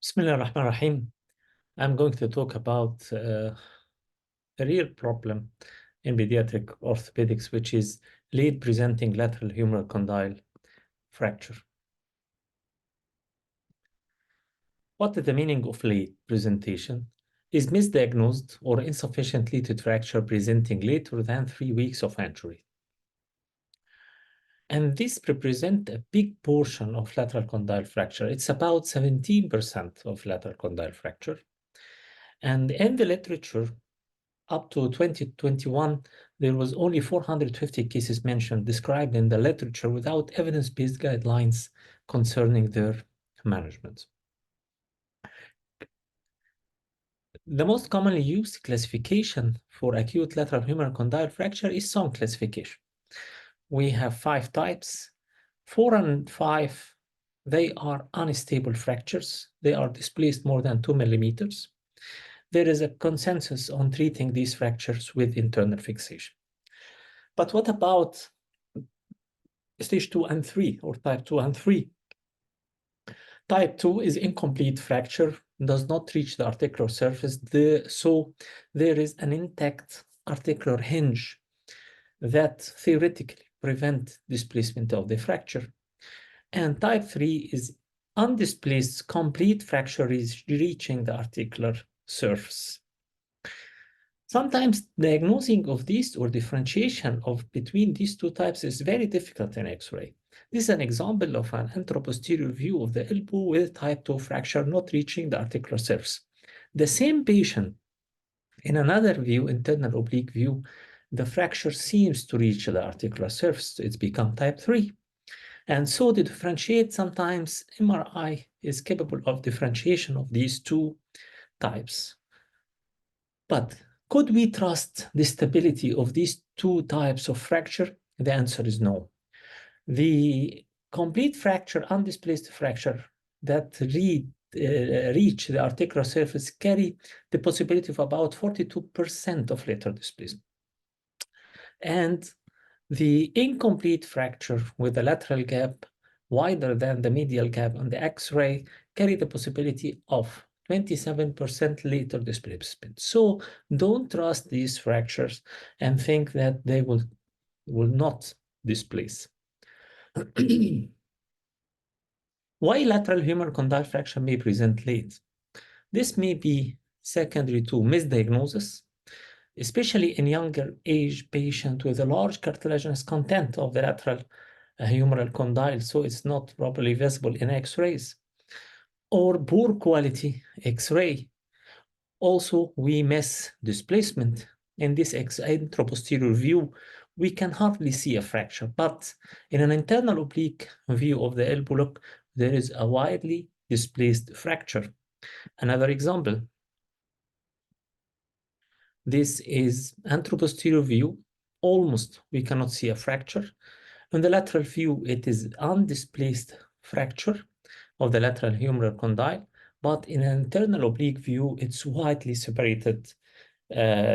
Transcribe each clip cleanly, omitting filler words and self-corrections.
Bismillah ar-Rahman ar-Rahim. I'm going to talk about a real problem in pediatric orthopedics, which is late presenting lateral humeral condyle fracture. What is the meaning of late presentation? Is misdiagnosed or insufficient lead fracture presenting later than 3 weeks of injury. And this represents a big portion of lateral condyle fracture. It's about 17% of lateral condyle fracture. And in the literature, up to 2021, there was only 450 cases mentioned, described in the literature without evidence-based guidelines concerning their management. The most commonly used classification for acute lateral humeral condyle fracture is SOM classification. We have 5 types. 4 and 5, they are unstable fractures. They are displaced more than 2 millimeters. There is a consensus on treating these fractures with internal fixation. But what about stage 2 and 3, or type 2 and 3? Type 2 is incomplete fracture, does not reach the articular surface, so there is an intact articular hinge that theoretically prevents displacement of the fracture. And type 3 is undisplaced complete fracture is reaching the articular surface. Sometimes diagnosing of these or differentiation of between these two types is very difficult in X-ray. This is an example of an anteroposterior view of the elbow with type 2 fracture not reaching the articular surface. The same patient, in another view, internal oblique view, the fracture seems to reach the articular surface. It's become type 3. And so to differentiate, sometimes MRI is capable of differentiation of these two types. But could we trust the stability of these two types of fracture? The answer is no. The complete fracture, undisplaced fracture that reach the articular surface carry the possibility of about 42% of lateral displacement. And the incomplete fracture with the lateral gap wider than the medial gap on the X-ray carry the possibility of 27% later displacement. So don't trust these fractures and think that they will not displace. Why lateral humeral condyle fracture may present late? This may be secondary to misdiagnosis, especially in younger age patient with a large cartilaginous content of the lateral humeral condyle, so it's not properly visible in X-rays, or poor quality X-ray. Also, we miss displacement. In this anteroposterior view, we can hardly see a fracture, but in an internal oblique view of the elbow, look, there is a widely displaced fracture. Another example. This is anteroposterior view. Almost we cannot see a fracture. In the lateral view, it is undisplaced fracture of the lateral humeral condyle, but in an internal oblique view, it's widely separated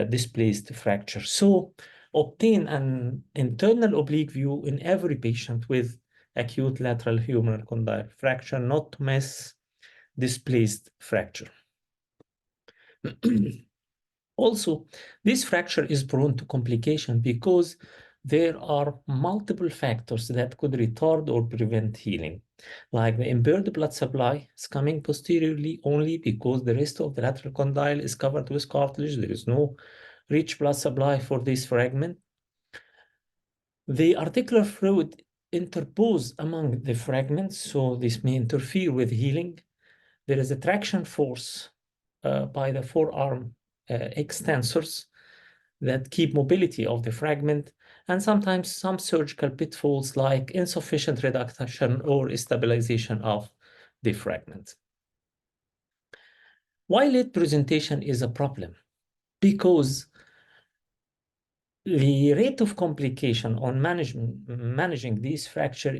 displaced fracture. So obtain an internal oblique view in every patient with acute lateral humeral condyle fracture, not to miss displaced fracture. Also, this fracture is prone to complication because there are multiple factors that could retard or prevent healing, like the impaired blood supply is coming posteriorly only because the rest of the lateral condyle is covered with cartilage. There is no rich blood supply for this fragment. The articular fluid interpose among the fragments, so this may interfere with healing. There is a traction force by the forearm extensors that keep mobility of the fragment, and sometimes some surgical pitfalls like insufficient reduction or stabilization of the fragment. Why late presentation is a problem? Because the rate of complication on managing these fracture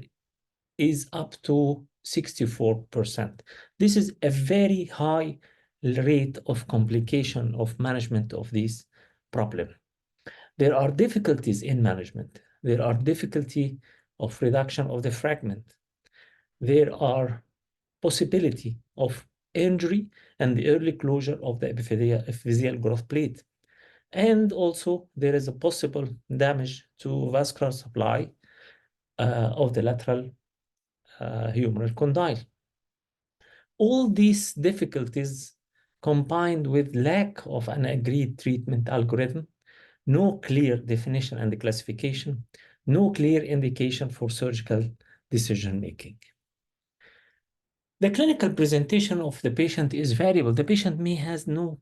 is up to 64%. This is a very high rate of complication of management of this problem. There are difficulties in management. There are difficulty of reduction of the fragment. There are possibility of injury and the early closure of the epiphyseal growth plate. And also there is a possible damage to vascular supply of the lateral humeral condyle. All these difficulties combined with lack of an agreed treatment algorithm, no clear definition and classification, no clear indication for surgical decision-making. The clinical presentation of the patient is variable. The patient may has no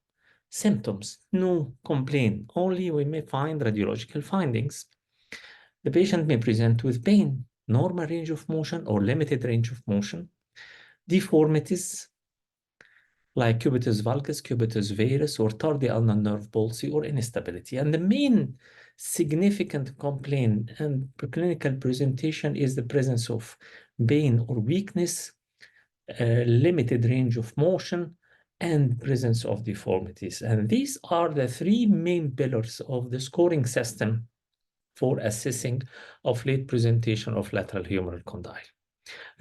symptoms, no complaint, only we may find radiological findings. The patient may present with pain, normal range of motion or limited range of motion, deformities like cubitus valgus, cubitus varus, or tardial ulnar nerve palsy or instability. And the main significant complaint and clinical presentation is the presence of pain or weakness, limited range of motion, and presence of deformities. And these are the three main pillars of the scoring system for assessing of late presentation of lateral humeral condyle.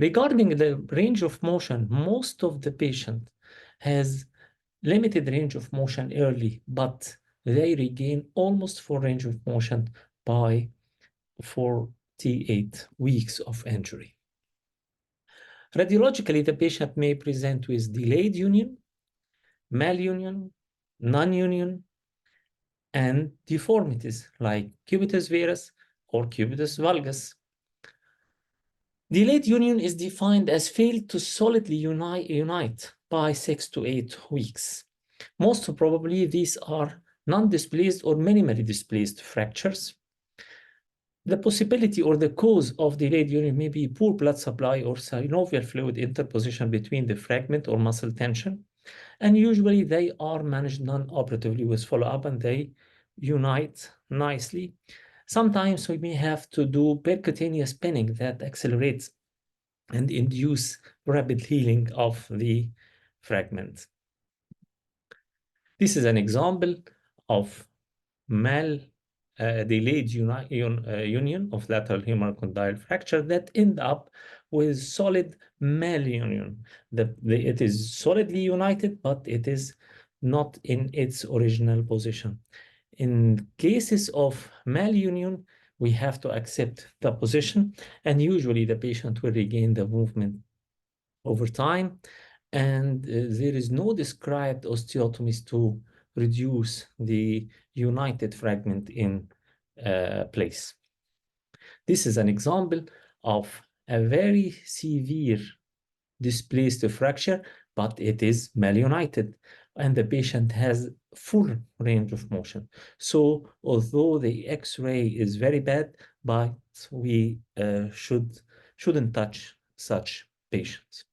Regarding the range of motion, most of the patient has limited range of motion early, but they regain almost full range of motion by 48 weeks of injury. Radiologically, the patient may present with delayed union, malunion, nonunion, and deformities like cubitus varus or cubitus valgus. Delayed union is defined as failed to solidly unite by 6 to 8 weeks. Most probably, these are non-displaced or minimally displaced fractures. The possibility or the cause of delayed union may be poor blood supply or synovial fluid interposition between the fragment or muscle tension. And usually they are managed non-operatively with follow-up and they unite nicely. Sometimes we may have to do percutaneous pinning that accelerates and induce rapid healing of the fragment. This is an example of delayed union of lateral humeral condyle fracture that end up with solid malunion. It is solidly united, but it is not in its original position. In cases of malunion, we have to accept the position, and usually the patient will regain the movement over time, and there is no described osteotomies to reduce the united fragment in place. This is an example of a very severe displaced fracture, but it is malunited, and the patient has full range of motion. So although the X-ray is very bad, but we shouldn't touch such patients.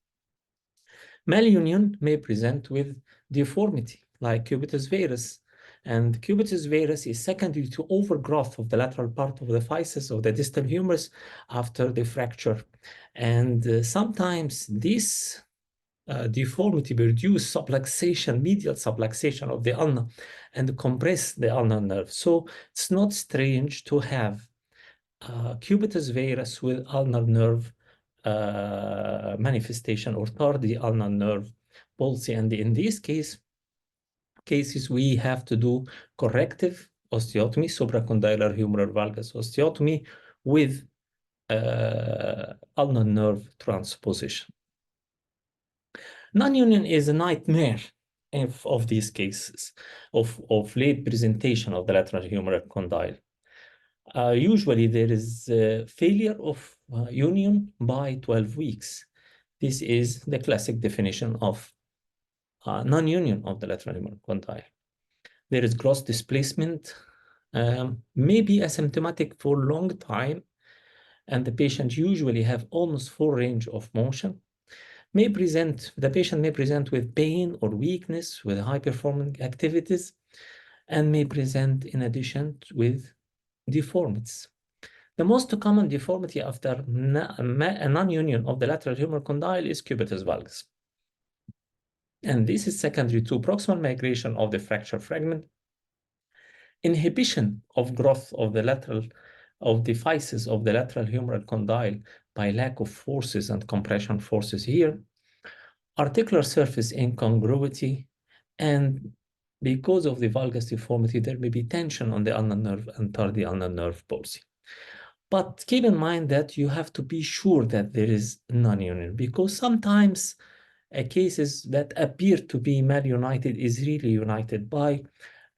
Malunion may present with deformity, like cubitus varus, and cubitus varus is secondary to overgrowth of the lateral part of the physis of the distal humerus after the fracture. And sometimes this deformity reduce subluxation, medial subluxation of the ulna and compress the ulnar nerve. So it's not strange to have cubitus varus with ulnar nerve manifestation or tardial ulnar nerve palsy. And in these cases, we have to do corrective osteotomy, supracondylar humeral valgus osteotomy with ulnar nerve transposition. Nonunion is a nightmare of these cases of late presentation of the lateral humeral condyle. Usually there is failure of union by 12 weeks. This is the classic definition of non-union of the lateral humeral condyle. There is gross displacement, may be asymptomatic for a long time, and the patient usually have almost full range of motion. The patient may present with pain or weakness with high-performing activities, and may present in addition with deformities. The most common deformity after a non-union of the lateral humeral condyle is cubitus valgus. And this is secondary to proximal migration of the fracture fragment, inhibition of growth of the physis of the lateral humeral condyle by lack of forces and compression forces here, articular surface incongruity, and because of the valgus deformity, there may be tension on the ulnar nerve and tardial nerve palsy. But keep in mind that you have to be sure that there is non-union, because sometimes cases that appear to be malunited is really united by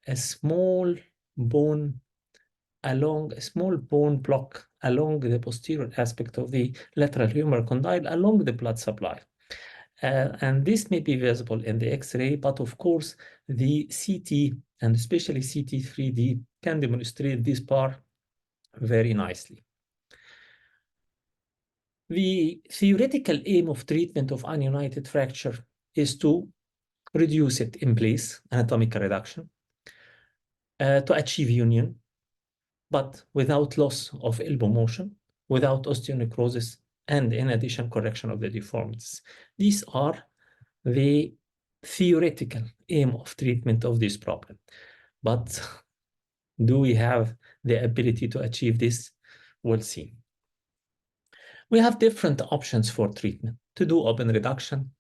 a small bone block along the posterior aspect of the lateral humeral condyle along the blood supply. And this may be visible in the X-ray, but of course, the CT and especially CT 3D can demonstrate this part very nicely. The theoretical aim of treatment of ununited fracture is to reduce it in place, anatomical reduction, to achieve union, but without loss of elbow motion, without osteonecrosis, and in addition, correction of the deformities. These are the theoretical aim of treatment of this problem. But do we have the ability to achieve this? We'll see. We have different options for treatment: to do open reduction,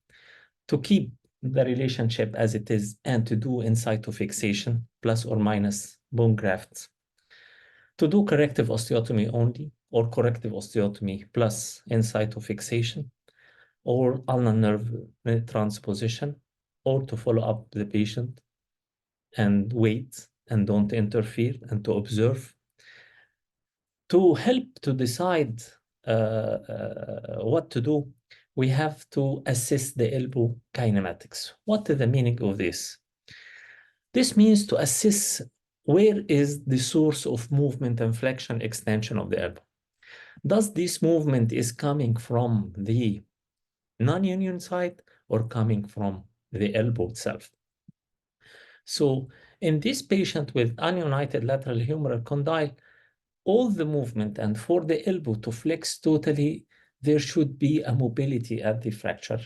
to keep the relationship as it is, and to do in situ fixation plus or minus bone grafts, to do corrective osteotomy only, or corrective osteotomy plus in situ fixation, or ulnar nerve transposition, or to follow up the patient and wait and don't interfere and to observe. To help to decide what to do, we have to assess the elbow kinematics. What is the meaning of this? This means to assess where is the source of movement and flexion extension of the elbow. Does this movement is coming from the non-union side or coming from the elbow itself? So in this patient with ununited lateral humeral condyle, all the movement, and for the elbow to flex totally, there should be a mobility at the fracture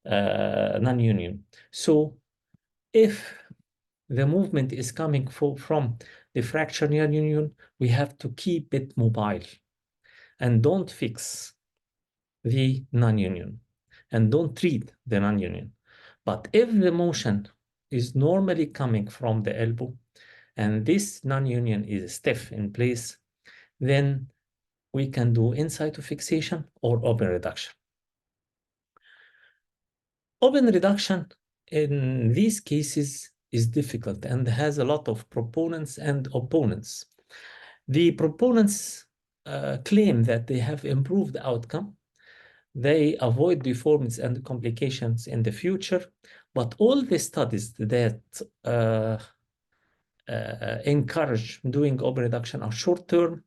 non-union. So if the movement is coming from the fracture non-union, we have to keep it mobile and don't fix the non-union and don't treat the non-union. But if the motion is normally coming from the elbow and this non-union is stiff in place, then we can do in situ fixation or open reduction. Open reduction in these cases is difficult and has a lot of proponents and opponents. The proponents claim that they have improved the outcome. They avoid deformities and complications in the future, but all the studies that encourage doing open reduction are short-term.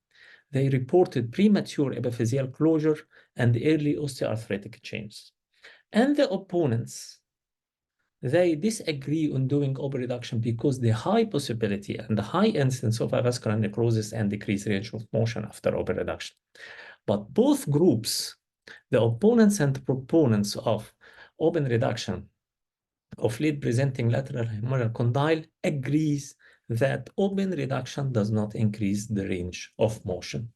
They reported premature epiphyseal closure and early osteoarthritic changes. And the opponents, they disagree on doing open reduction because the high possibility and the high incidence of avascular necrosis and decreased range of motion after open reduction. But both groups, the opponents and the proponents of open reduction of late presenting lateral humeral condyle, agrees that open reduction does not increase the range of motion.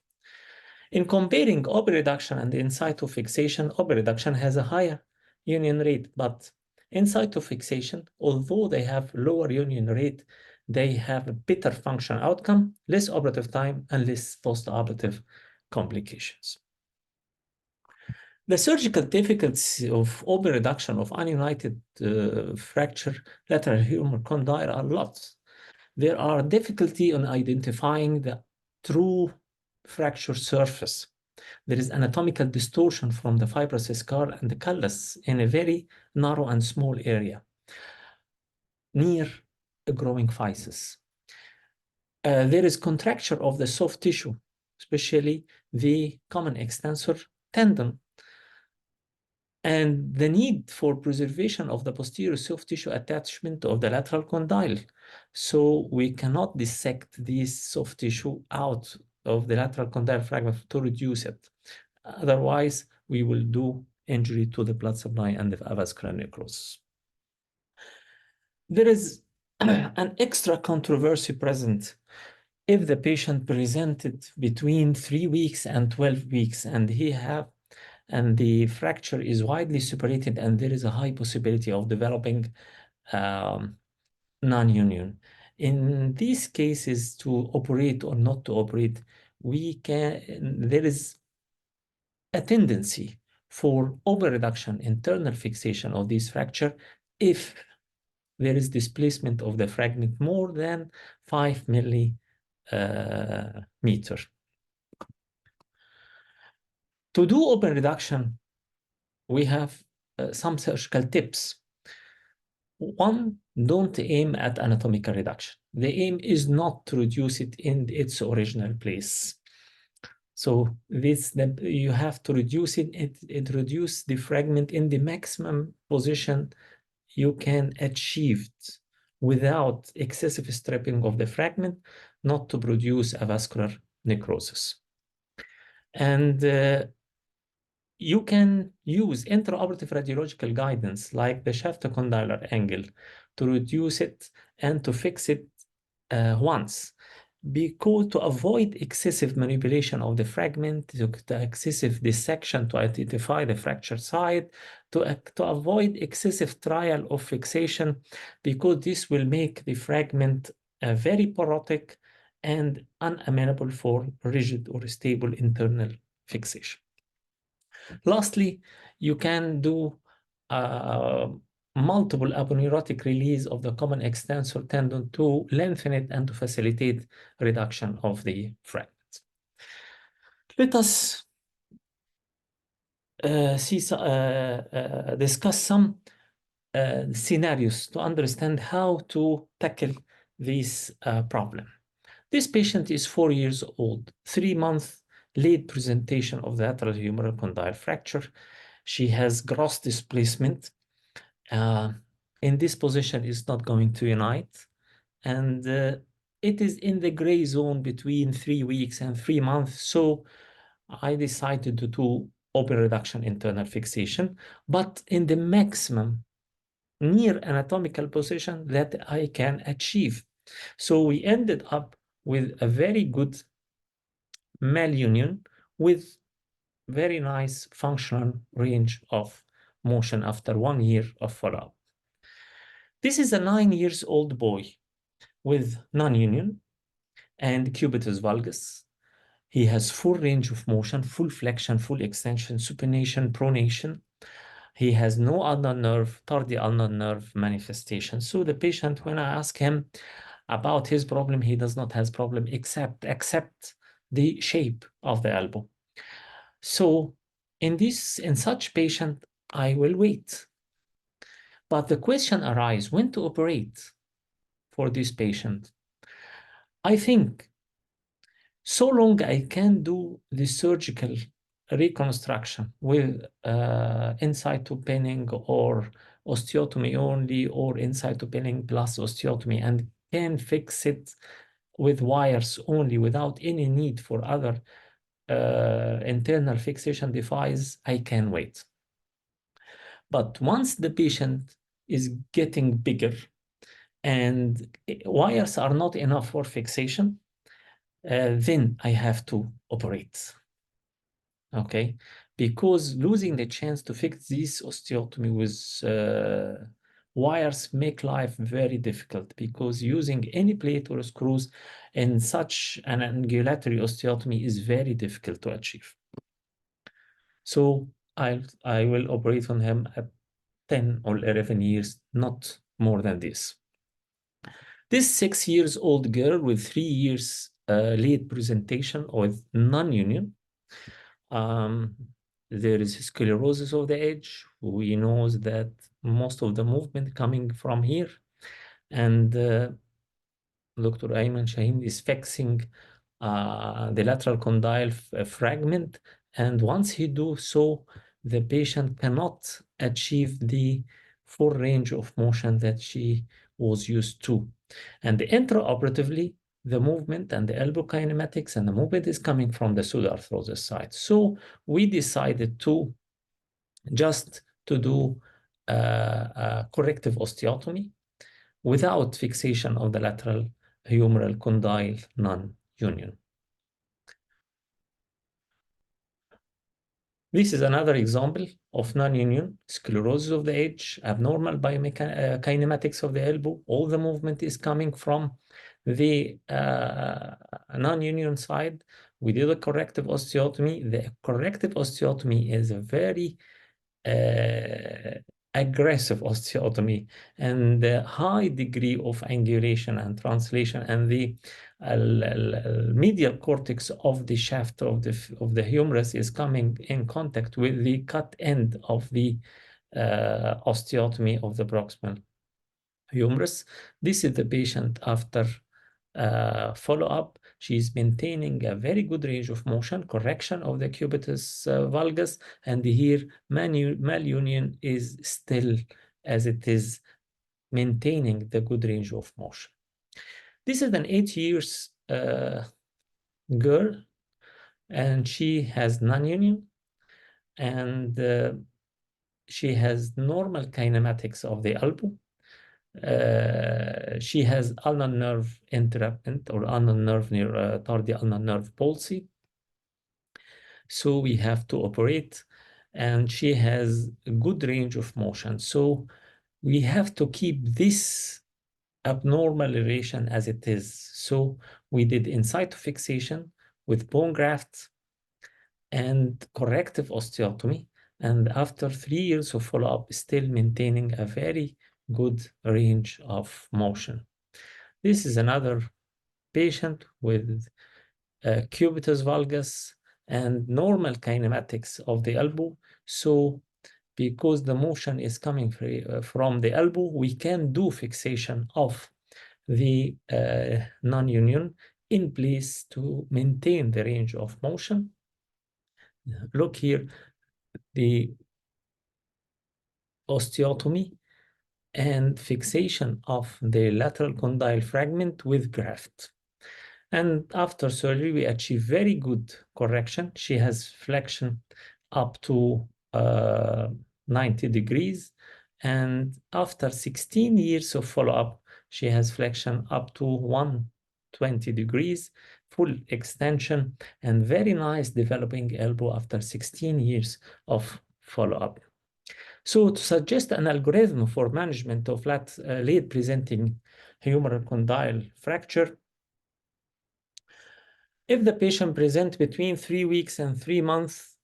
In comparing open reduction and in situ fixation, open reduction has a higher union rate, but in situ fixation, although they have lower union rate, they have a better function outcome, less operative time, and less post-operative complications. The surgical difficulties of open reduction of ununited fracture lateral humeral condyle are lots. There are difficulty in identifying the true fracture surface. There is anatomical distortion from the fibrous scar and the callus in a very narrow and small area near a growing physis. There is contracture of the soft tissue, especially the common extensor tendon, and the need for preservation of the posterior soft tissue attachment of the lateral condyle. So we cannot dissect this soft tissue out of the lateral condyle fragment to reduce it. Otherwise, we will do injury to the blood supply and the avascular necrosis. There is an extra controversy present if the patient presented between 3 weeks and 12 weeks and he have and the fracture is widely separated, and there is a high possibility of developing non-union. In these cases, to operate or not to operate, there is a tendency for over-reduction, internal fixation of this fracture if there is displacement of the fragment more than 5 millimeter. To do open reduction, we have some surgical tips. One, don't aim at anatomical reduction. The aim is not to reduce it in its original place. So you have to reduce it reduce the fragment in the maximum position you can achieve without excessive stripping of the fragment, not to produce a vascular necrosis. And you can use intraoperative radiological guidance like the shaft condylar angle to reduce it and to fix it once, because to avoid excessive manipulation of the fragment, to excessive dissection to identify the fracture site, to avoid excessive trial of fixation, because this will make the fragment very porotic and unamenable for rigid or stable internal fixation. Lastly, you can do multiple aponeurotic release of the common extensor tendon to lengthen it and to facilitate reduction of the fragments. Let us discuss some scenarios to understand how to tackle this problem. This patient is 4 years old, 3-month late presentation of the lateral humeral condyle fracture. She has gross displacement. In this position, is not going to unite. And it is in the gray zone between 3 weeks and 3 months. So I decided to do open reduction internal fixation, but in the maximum near anatomical position that I can achieve. So we ended up with a very good malunion with very nice functional range of motion after 1 year of follow-up. This is a 9-year-old boy with nonunion and cubitus valgus. He has full range of motion, full flexion, full extension, supination, pronation. He has no ulnar nerve, tardial ulnar nerve manifestation. So the patient, when I ask him about his problem, he does not have problem except the shape of the elbow. So in such patient, I will wait. But the question arises when to operate for this patient. I think so long I can do the surgical reconstruction with in situ pinning or osteotomy only, or in situ pinning plus osteotomy, and can fix it with wires only without any need for other internal fixation device, I can wait. But once the patient is getting bigger and wires are not enough for fixation, then I have to operate. Okay, because losing the chance to fix this osteotomy with wires make life very difficult, because using any plate or screws in such an angulatory osteotomy is very difficult to achieve. So I will operate on him at 10 or 11 years, not more than this. This 6-year-old girl with 3 years late presentation with non-union. There is sclerosis of the edge. We know that most of the movement coming from here. And Dr. Ayman Shaheen is fixing the lateral condyle fragment. And once he do so, the patient cannot achieve the full range of motion that she was used to. And intraoperatively, the movement and the elbow kinematics and the movement is coming from the pseudoarthrosis side. So we decided to just to do a corrective osteotomy without fixation of the lateral humeral condyle non-union. This is another example of non-union, sclerosis of the edge, abnormal kinematics of the elbow. All the movement is coming from the non-union side. We did a corrective osteotomy. The corrective osteotomy is a very aggressive osteotomy and the high degree of angulation and translation, and the medial cortex of the shaft of the humerus is coming in contact with the cut end of the osteotomy of the proximal humerus. This is the patient after follow-up. She's maintaining a very good range of motion, correction of the cubitus valgus, and here malunion is still as it is, maintaining the good range of motion. This is an 8 years girl, and she has non-union, and she has normal kinematics of the elbow. She has ulnar nerve entrapment or ulnar nerve near tardial ulnar nerve palsy. So we have to operate, and she has a good range of motion. So we have to keep this abnormal relation as it is. So we did in situ fixation with bone grafts and corrective osteotomy. And after 3 years of follow-up, still maintaining a very good range of motion. This is another patient with cubitus valgus and normal kinematics of the elbow. So because the motion is coming from the elbow, we can do fixation of the non-union in place to maintain the range of motion. Look here, the osteotomy and fixation of the lateral condyle fragment with graft. And after surgery, we achieve very good correction. She has flexion up to 90 degrees. And after 16 years of follow-up, she has flexion up to 120 degrees, full extension, and very nice developing elbow after 16 years of follow-up. So to suggest an algorithm for management of late presenting humeral condyle fracture, if the patient presents between 3 weeks and 3 months,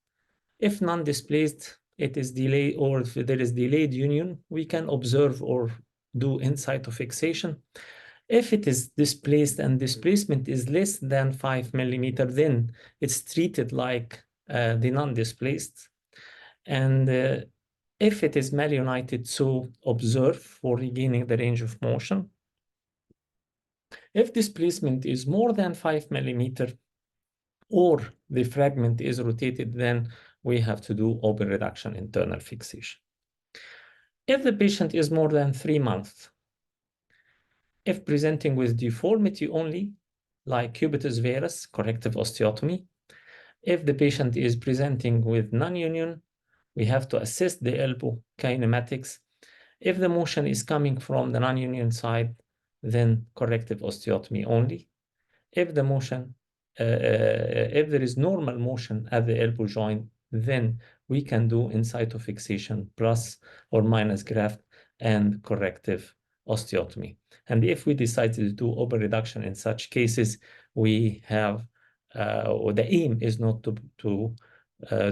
if non-displaced, it is delayed, or if there is delayed union, we can observe or do in situ fixation. If it is displaced and displacement is less than 5 millimeters, then it's treated like the non-displaced. And if it is malunited, so observe for regaining the range of motion. If displacement is more than 5 millimeters or the fragment is rotated, then we have to do open reduction internal fixation. If the patient is more than 3 months, if presenting with deformity only, like cubitus varus, corrective osteotomy. If the patient is presenting with non-union, we have to assess the elbow kinematics. If the motion is coming from the non-union side, then corrective osteotomy only. If the motion, if there is normal motion at the elbow joint, then we can do in situ fixation plus or minus graft and corrective osteotomy. And if we decide to do open reduction in such cases, we have, or the aim is not to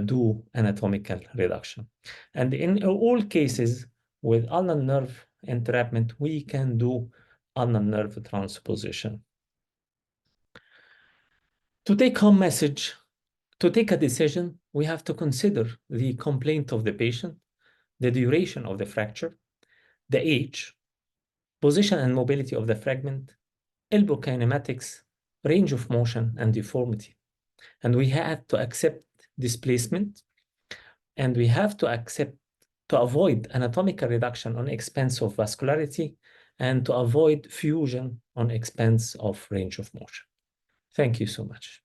do anatomical reduction. And in all cases with ulnar nerve entrapment, we can do ulnar nerve transposition. To take home message, to take a decision, we have to consider the complaint of the patient, the duration of the fracture, the age, position and mobility of the fragment, elbow kinematics, range of motion, and deformity. And we have to accept displacement, and we have to accept to avoid anatomical reduction on expense of vascularity, and to avoid fusion on expense of range of motion. Thank you so much.